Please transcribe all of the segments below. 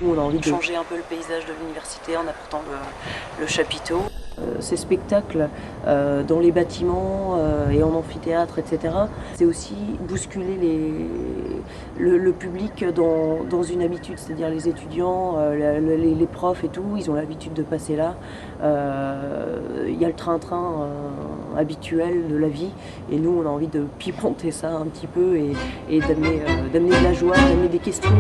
On a envie de changer un peu le paysage de l'université en apportant le chapiteau. Ces spectacles dans les bâtiments et en amphithéâtre, etc., c'est aussi bousculer le public dans une habitude, c'est-à-dire les étudiants, les profs et tout, ils ont l'habitude de passer là. Il y a le train-train habituel de la vie et nous on a envie de pimenter ça un petit peu et d'amener de la joie, d'amener des questions.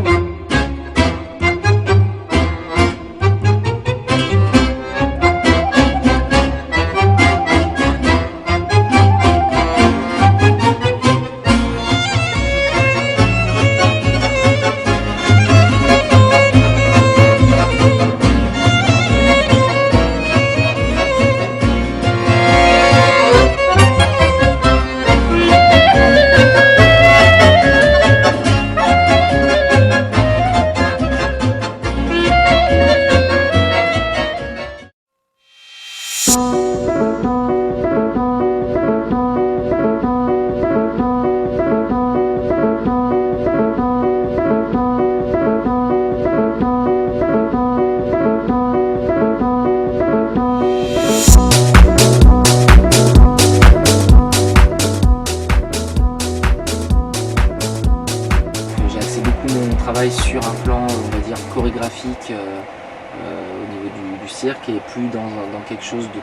Sur un plan, on va dire, chorégraphique au niveau du cirque et plus dans quelque chose de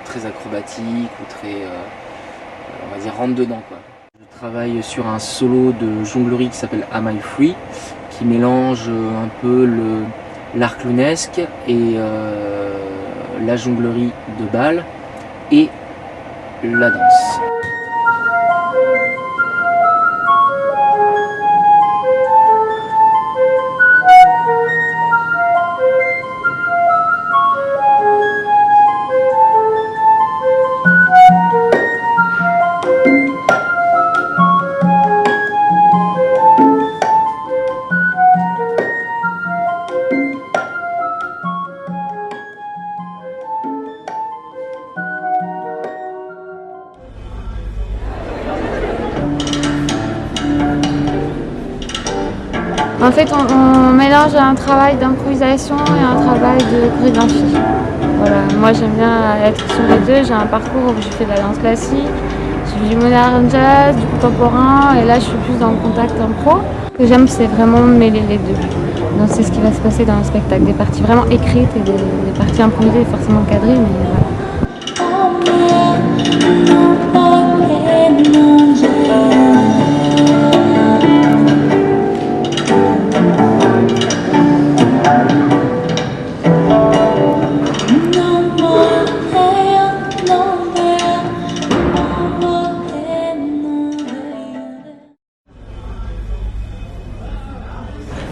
très acrobatique ou très, on va dire, rentre dedans, quoi. Je travaille sur un solo de jonglerie qui s'appelle Am I Free, qui mélange un peu l'art clownesque et la jonglerie de bal et la danse. En fait, on mélange un travail d'improvisation et un travail de chorégraphie. Voilà. Moi, j'aime bien être sur les deux. J'ai un parcours où je fais de la danse classique, je fais du modern jazz, du contemporain, et là, je suis plus dans le contact impro. Ce que j'aime, c'est vraiment mêler les deux. Donc, c'est ce qui va se passer dans le spectacle. Des parties vraiment écrites et des parties improvisées, forcément cadrées, mais voilà.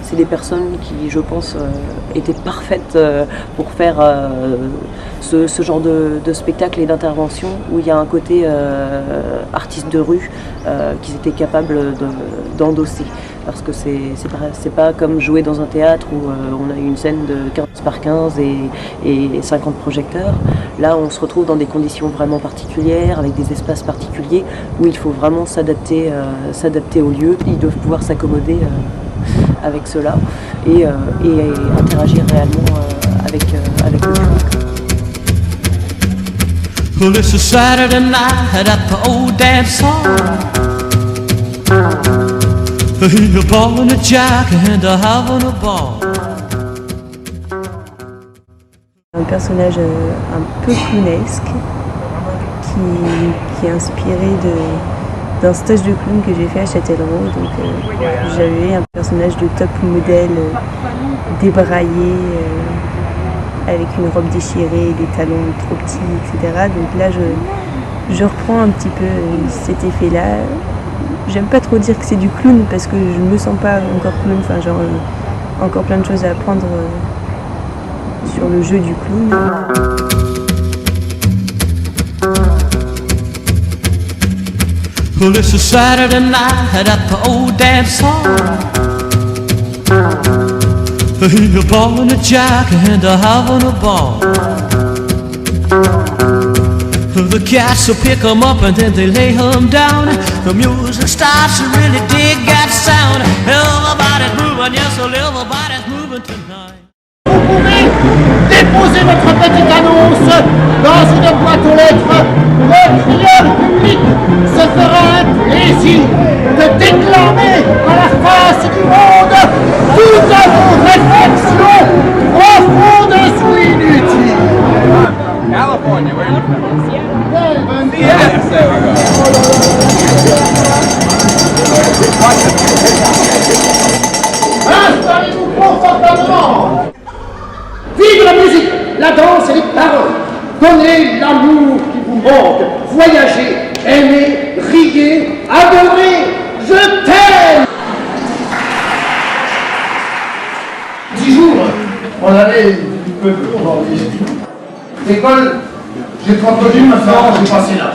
C'est des personnes qui, je pense, étaient parfaites pour faire ce genre de spectacle et d'intervention où il y a un côté artiste de rue qu'ils étaient capables d'endosser. Parce que c'est pas comme jouer dans un théâtre où on a une scène de 15 par 15 et 50 projecteurs. Là, on se retrouve dans des conditions vraiment particulières, avec des espaces particuliers où il faut vraiment s'adapter au lieu. Ils doivent pouvoir s'accommoder avec cela et interagir réellement avec le public. Well, it's a Saturday night at the old dance hall. You're balling a jack and having a ball. Un personnage un peu clownesque qui est inspiré d'un stage de clown que j'ai fait à Châtellerault. Donc j'avais un personnage de top modèle débraillé, avec une robe déchirée, des talons trop petits, etc. Donc là je reprends un petit peu cet effet-là. J'aime pas trop dire que c'est du clown parce que je me sens pas encore clown, enfin genre encore plein de choses à apprendre sur le jeu du clown. Well, it's a Saturday night at the old dance hall. You're balling a jack and having a ball. The cats will pick 'em up and then they lay 'em down. The music starts to really dig that sound. Everybody's moving, yes, well, everybody's moving tonight. Vous pouvez déposer votre petite annonce dans une boîte aux lettres. Le crieur public se fera un plaisir de déclamer à la face du monde toutes vos réflexions profondes ou inutiles. California, where are you from? Installez-vous confortablement. Vive la musique, la danse et les paroles. Donnez l'amour qui vous manque. Voyagez, aimez, riez, adorez. Je t'aime. 10 jours, on allait du peuple aujourd'hui. L'école, j'ai proposé maintenant, j'ai passé là.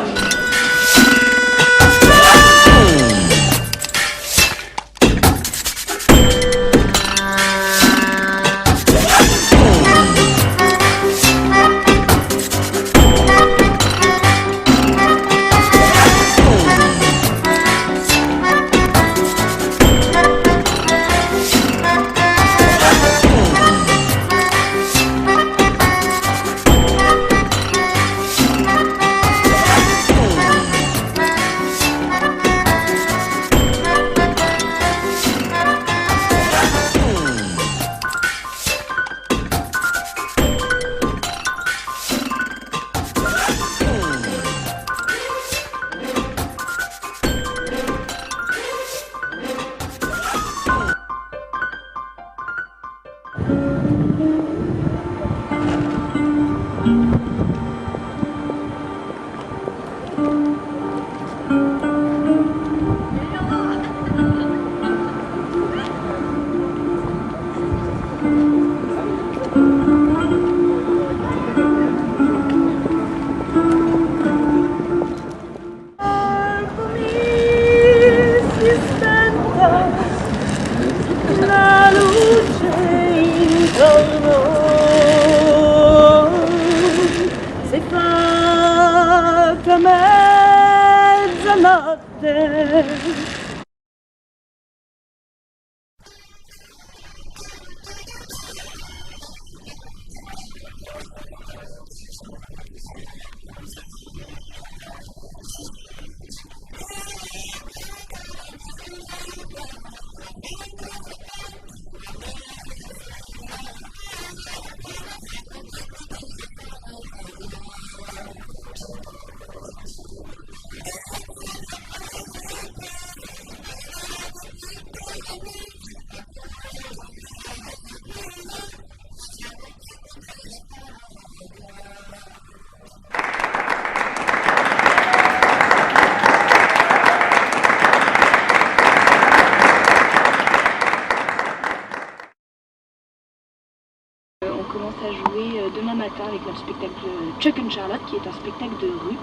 À jouer demain matin avec notre spectacle Chuck and Charlotte qui est un spectacle de rue.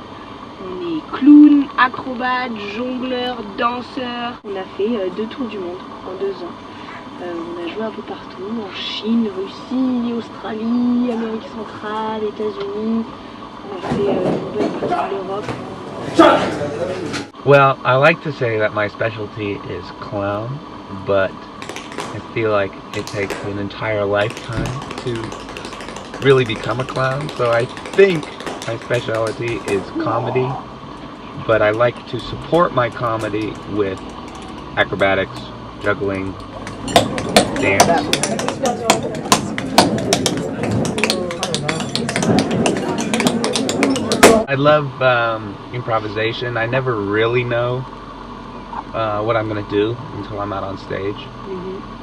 On est clown, acrobate, jongleur, danseur. On a fait 2 tours du monde en 2 ans. On a joué un peu partout, en Chine, Russie, Australie, Amérique centrale, États-Unis. On a fait une bonne partie de l'Europe. Well, I like to say that my specialty is clown, but I feel like it takes an entire lifetime to really become a clown, so I think my specialty is comedy, but I like to support my comedy with acrobatics, juggling, dance. I love improvisation. I never really know what I'm going to do until I'm out on stage.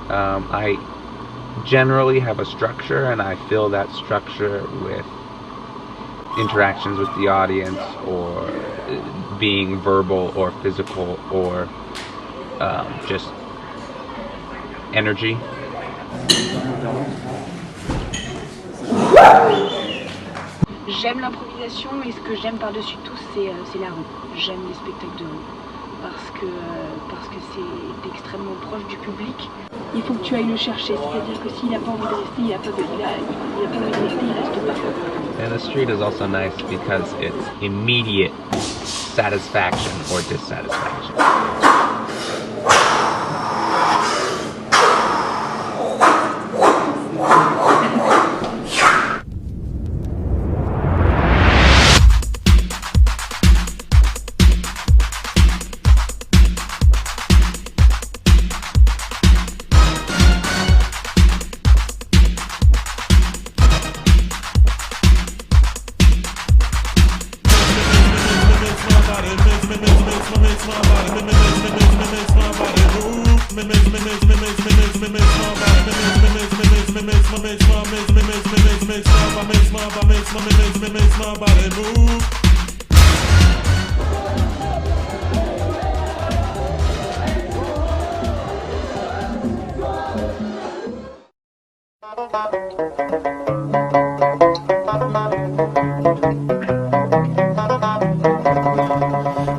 I generally have a structure, and I fill that structure with interactions with the audience, or being verbal or physical, or just energy. J'aime l'improvisation, et ce que j'aime par-dessus tout, c'est la rue. J'aime les spectacles de rue parce que c'est extrêmement proche du public. Il faut que tu ailles le chercher, c'est-à-dire que s'il n'a pas envie de rester, il n'a pas envie de rester, il reste pas. And the street is also nice because it's immediate satisfaction or dissatisfaction.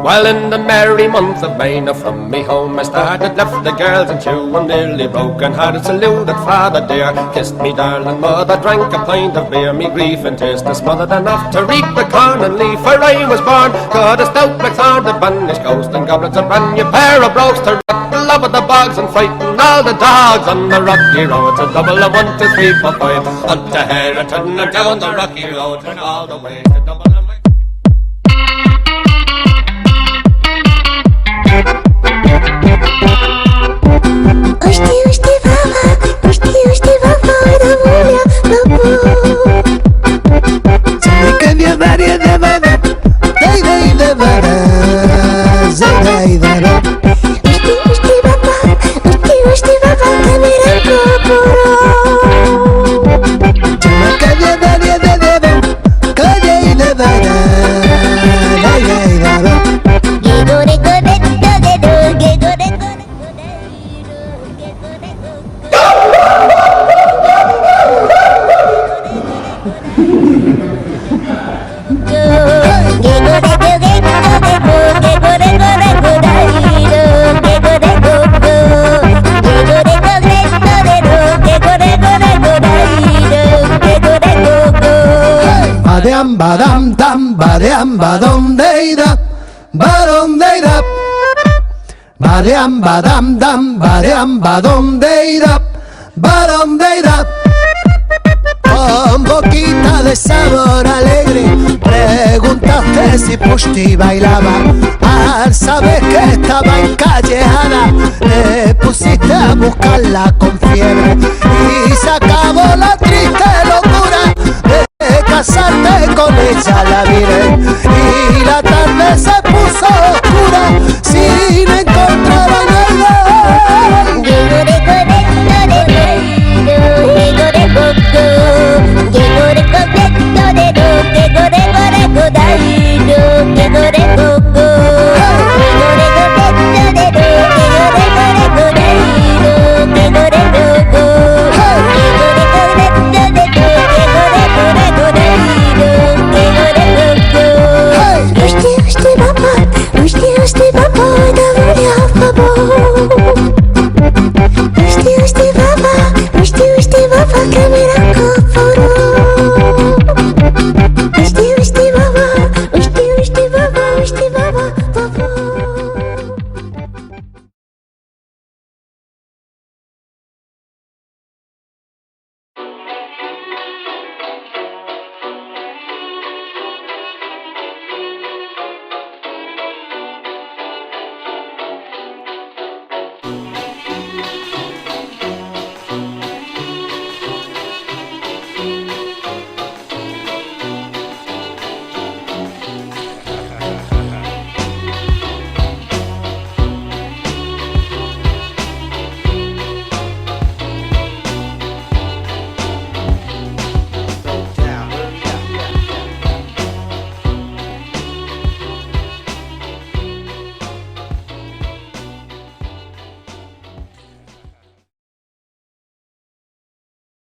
While in the merry month of May, now from me home I started, left the girls and two, and nearly broken hearted saluted father dear. Kissed me darling mother, drank a pint of beer, me grief and tears to smothered enough to reap the corn and leaf where I was born. Got a stout blackthorn, the banished ghost, and goblets, a brand new pair of brogues to rock the love of the bogs and frighten all the dogs on the rocky road. To double a 1, 2, 3, 4, 5, up to Herriton and down the rocky road, and all the way to Dublin. Badam badam dam badam badam deida badam deida badam badam dam badam badam deida badam deida. Con boquita de sabor alegre preguntaste si Pushti bailaba. Al saber que estaba encallejada le pusiste a buscarla con fiebre y se acabó la triste locura de casarte con ella la virgen y la